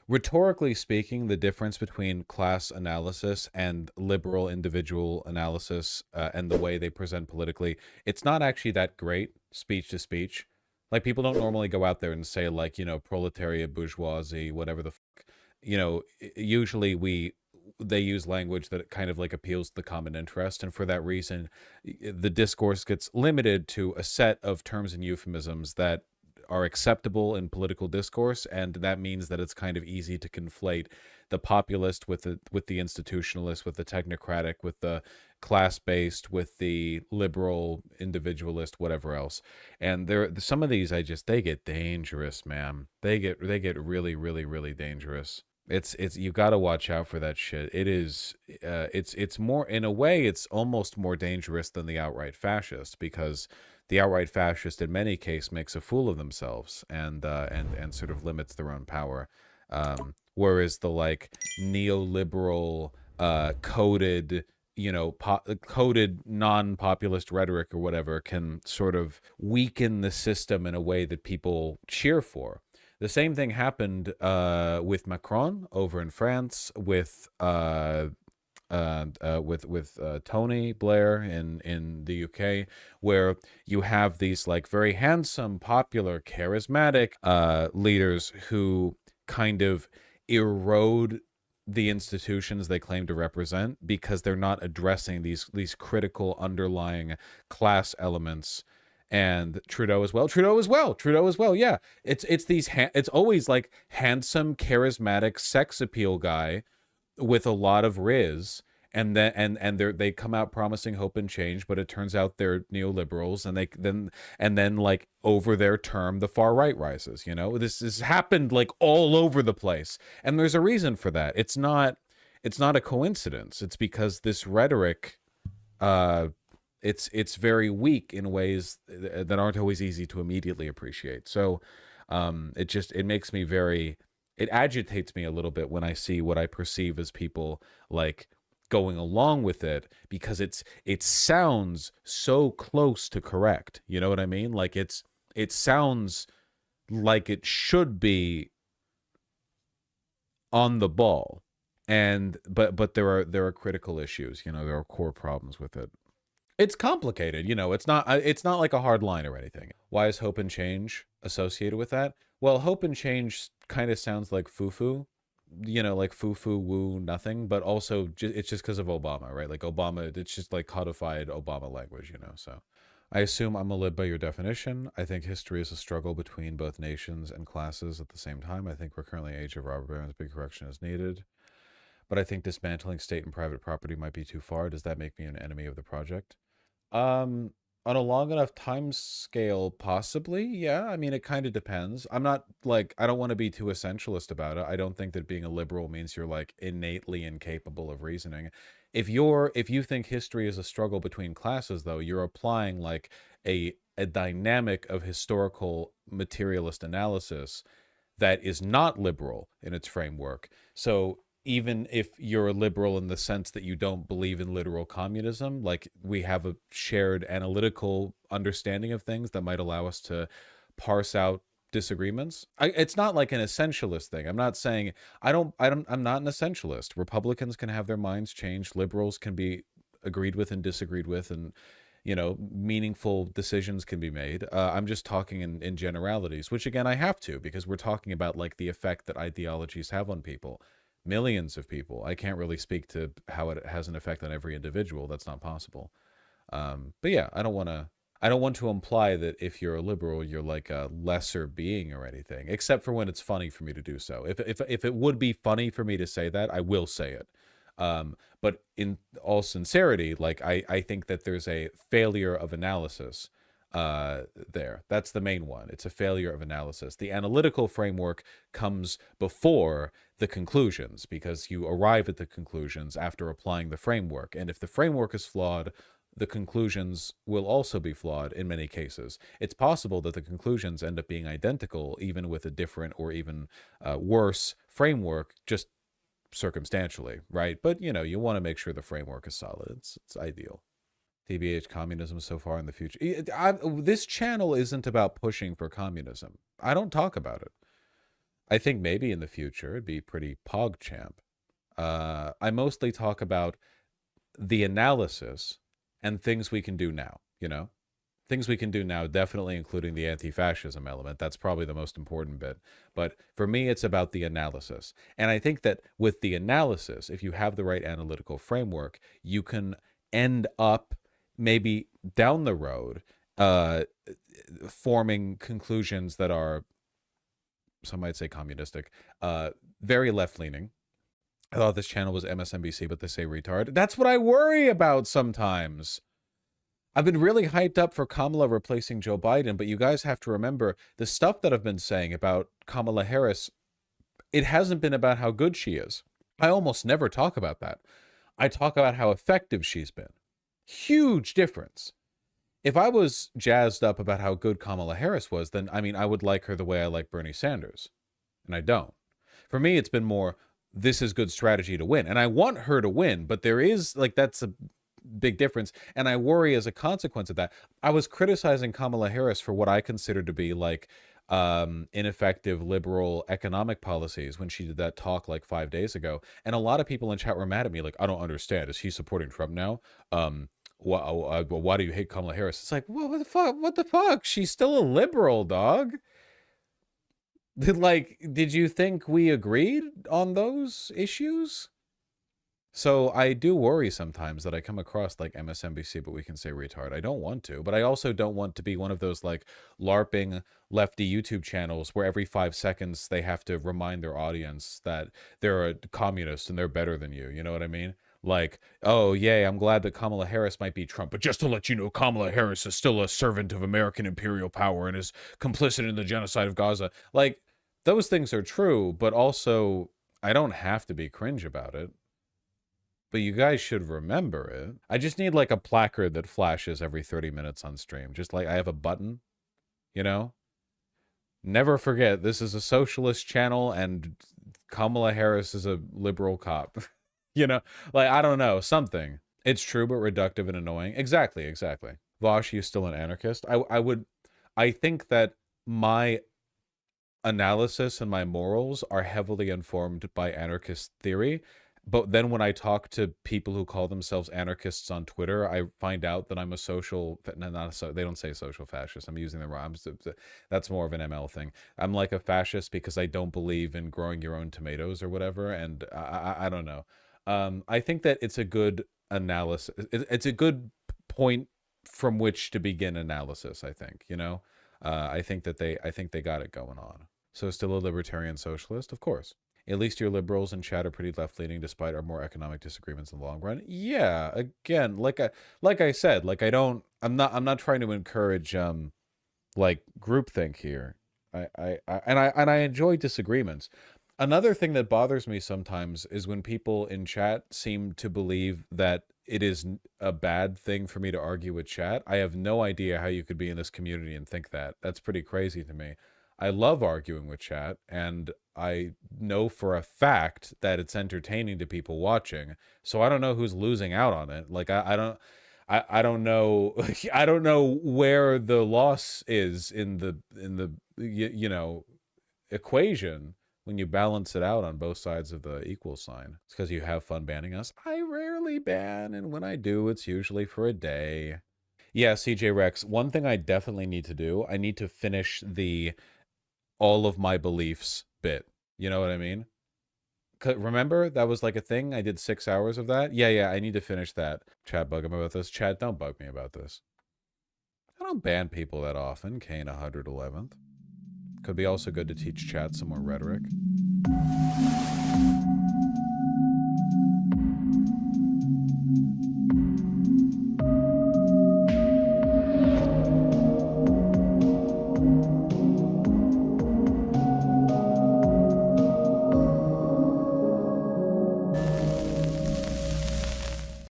Rhetorically speaking, the difference between class analysis and liberal individual analysis, and the way they present politically, it's not actually that great, speech to speech. Like, people don't normally go out there and say, like, proletariat, bourgeoisie, whatever the fuck. Usually they use language that kind of like appeals to the common interest, and for that reason, the discourse gets limited to a set of terms and euphemisms that are acceptable in political discourse, and that means that it's kind of easy to conflate the populist with the institutionalist, with the technocratic, with the class-based, with the liberal individualist, whatever else. And some of these, they get dangerous, man. They get really, really, really dangerous. It's you got to watch out for that shit. It's more, in a way, it's almost more dangerous than the outright fascist, because the outright fascist in many cases makes a fool of themselves, and sort of limits their own power. Whereas the, like, neoliberal, coded, coded non-populist rhetoric or whatever can sort of weaken the system in a way that people cheer for. The same thing happened with Macron over in France, with Tony Blair in the UK, where you have these, like, very handsome, popular, charismatic leaders who kind of erode the institutions they claim to represent, because they're not addressing these critical underlying class elements. And Trudeau as well. Yeah, it's always like handsome, charismatic, sex appeal guy with a lot of riz, and then they come out promising hope and change, but it turns out they're neoliberals, and then like over their term the far right rises. This has happened like all over the place, and there's a reason for that. It's not a coincidence. It's because this rhetoric, it's very weak in ways that aren't always easy to immediately appreciate. So it agitates me a little bit when I see what I perceive as people, like, going along with it, because it sounds so close to correct. You know what I mean? Like, it sounds like it should be on the ball, but there are critical issues. There are core problems with it. It's complicated, it's not like a hard line or anything. Why is hope and change associated with that? Well, hope and change kind of sounds like foo-foo, like foo-foo woo nothing, but also it's just because of Obama, right? Like, Obama, it's just like codified Obama language, so. I assume I'm a lib by your definition. I think history is a struggle between both nations and classes at the same time. I think we're currently in the age of robber barons. Big correction is needed. But I think dismantling state and private property might be too far. Does that make me an enemy of the project? On a long enough time scale, possibly. Yeah, I mean, it kind of depends. I'm not, like, I don't want to be too essentialist about it. I don't think that being a liberal means you're, like, innately incapable of reasoning. If you think history is a struggle between classes, though, you're applying, like, a dynamic of historical materialist analysis that is not liberal in its framework. So even if you're a liberal in the sense that you don't believe in literal communism, like, we have a shared analytical understanding of things that might allow us to parse out disagreements. It's not like an essentialist thing. I'm not saying I'm not an essentialist. Republicans can have their minds changed. Liberals can be agreed with and disagreed with, and meaningful decisions can be made. I'm just talking in generalities, which, again, I have to, because we're talking about, like, the effect that ideologies have on people. Millions of people. I can't really speak to how it has an effect on every individual. That's not possible. But yeah, I don't want to imply that if you're a liberal, you're like a lesser being or anything, except for when it's funny for me to do so. If it would be funny for me to say that, I will say it. But in all sincerity, like, I think that there's a failure of analysis there. That's the main one. It's a failure of analysis. The analytical framework comes before the conclusions, because you arrive at the conclusions after applying the framework. And if the framework is flawed, the conclusions will also be flawed in many cases. It's possible that the conclusions end up being identical, even with a different or even worse framework, just circumstantially, right? But, you want to make sure the framework is solid. It's ideal. TBH, communism so far in the future. This channel isn't about pushing for communism. I don't talk about it. I think maybe in the future it'd be pretty PogChamp. I mostly talk about the analysis and things we can do now, you know? Things we can do now, definitely including the anti-fascism element. That's probably the most important bit. But for me, it's about the analysis. And I think that with the analysis, if you have the right analytical framework, you can end up maybe down the road forming conclusions that are, some might say communistic, very left-leaning. I thought this channel was MSNBC, but they say retard. That's what I worry about sometimes. I've been really hyped up for Kamala replacing Joe Biden, but you guys have to remember the stuff that I've been saying about Kamala Harris, it hasn't been about how good she is. I almost never talk about that. I talk about how effective she's been. Huge difference. If I was jazzed up about how good Kamala Harris was, then, I mean, I would like her the way I like Bernie Sanders. And I don't. For me, it's been more, this is good strategy to win. And I want her to win, but there is, like, that's a big difference. And I worry as a consequence of that. I was criticizing Kamala Harris for what I consider to be like ineffective liberal economic policies when she did that talk like 5 days ago. And a lot of people in chat were mad at me like, I don't understand. Is he supporting Trump now? Why do you hate Kamala Harris? It's like, well, what the fuck? What the fuck? She's still a liberal, dog. Like, did you think we agreed on those issues? So I do worry sometimes that I come across like MSNBC, but we can say retard. I don't want to, but I also don't want to be one of those like LARPing lefty YouTube channels where every 5 seconds they have to remind their audience that they're a communist and they're better than you. You know what I mean? Like, oh, yay, I'm glad that Kamala Harris might be Trump, but just to let you know, Kamala Harris is still a servant of American imperial power and is complicit in the genocide of Gaza. Like, those things are true, but also I don't have to be cringe about it. But you guys should remember it. I just need like a placard that flashes every 30 minutes on stream. Just like I have a button, you know? Never forget, this is a socialist channel and Kamala Harris is a liberal cop. You know? Like, I don't know, something. It's true, but reductive and annoying. Exactly, exactly. Vaush, you still an anarchist? I think that my analysis and my morals are heavily informed by anarchist theory. But then when I talk to people who call themselves anarchists on Twitter, I find out that I'm a social, they don't say social fascist. I'm using the wrong, that's more of an ML thing. I'm like a fascist because I don't believe in growing your own tomatoes or whatever. And I don't know. I think that it's a good analysis. It's a good point from which to begin analysis, I think, you know? I think they got it going on. So still a libertarian socialist? Of course. At least your liberals in chat are pretty left-leaning despite our more economic disagreements in the long run. Yeah, again, like I said, like I'm not trying to encourage like groupthink here. I enjoy disagreements. Another thing that bothers me sometimes is when people in chat seem to believe that it is a bad thing for me to argue with chat. I have no idea how you could be in this community and think that. That's pretty crazy to me. I love arguing with chat, and I know for a fact that it's entertaining to people watching. So I don't know who's losing out on it. Like I don't know I don't know where the loss is in the you know equation when you balance it out on both sides of the equal sign. It's because you have fun banning us. I rarely ban, and when I do, it's usually for a day. Yeah, CJ Rex, one thing I definitely need to do, I need to finish the all of my beliefs bit. You know what I mean? Remember that was like a thing? I did 6 hours of that. Yeah, I need to finish that. Chat bug him about this. Chat, don't bug me about this. I don't ban people that often. Kane 111th. Could be also good to teach chat some more rhetoric.